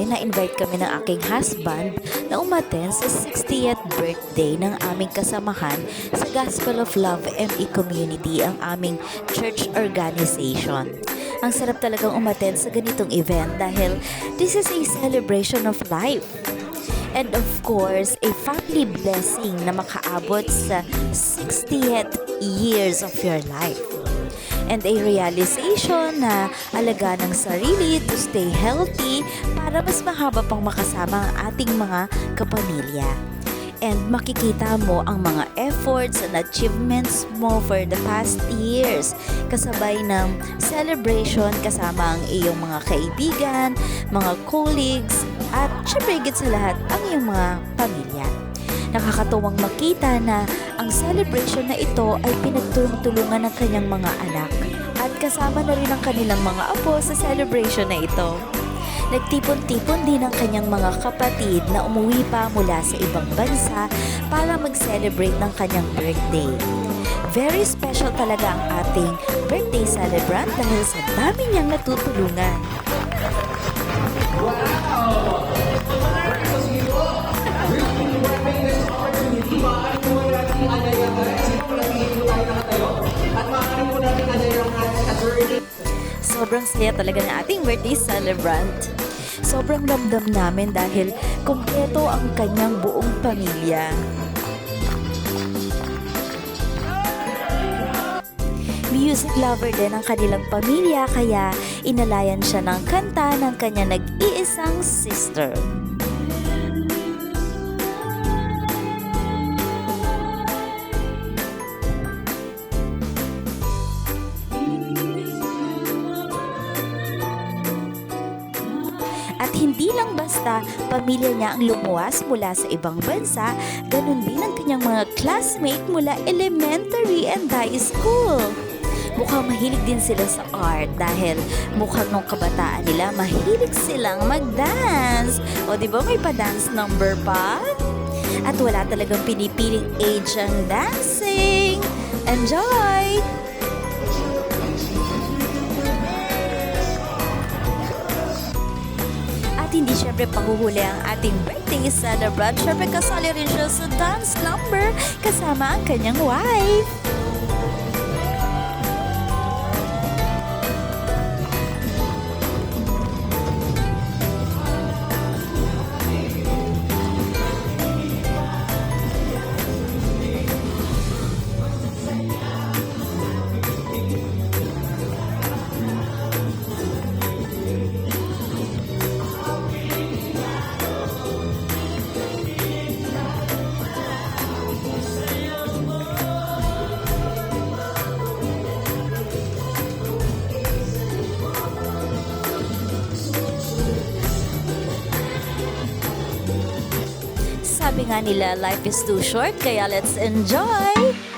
kasi na-invite kami ng aking husband na umattend sa 60th birthday ng aming kasamahan sa Gospel of Love ME Community, ang aming church organization. Ang sarap talagang umattend sa ganitong event dahil this is a celebration of life. And of course, a family blessing na makaabot sa 60th years of your life. And a realization na alaga ng sarili to stay healthy para mas mahaba pang makasama ang ating mga kapamilya. And makikita mo ang mga efforts and achievements mo for the past years kasabay ng celebration kasama ang iyong mga kaibigan, mga colleagues, at syempre higit sa lahat ang iyong mga pamilya. Nakakatuwang makita na ang celebration na ito ay pinagtulungan ng kanyang mga anak at kasama na rin ang kanilang mga apo sa celebration na ito. Nagtipon-tipon din ang kanyang mga kapatid na umuwi pa mula sa ibang bansa para mag-celebrate ng kanyang birthday. Very special talaga ang ating birthday celebrant dahil sa dami niyang natutulungan. Wow! Sobrang saya talaga ng ating birthday celebrant. Sobrang ramdam namin dahil kumpleto ang kanyang buong pamilya. Music lover din ang kanilang pamilya kaya inalayan siya ng kanta ng kanyang nag-iisang sister. At hindi lang basta pamilya niya ang lumuwas mula sa ibang bansa, ganun din ang kanyang mga classmate mula elementary and high school. Mukhang mahilig din sila sa art dahil mukhang nung kabataan nila mahilig silang mag-dance. O di ba may pa-dance number pa? At wala talagang pinipiling age ang dancing. Enjoy! Hindi syempre pahuhuli ang ating birthday celebrant. Syempre kasali rin siya sa dance number kasama ang kanyang wife. Sabi nga nila, life is too short, kaya let's enjoy!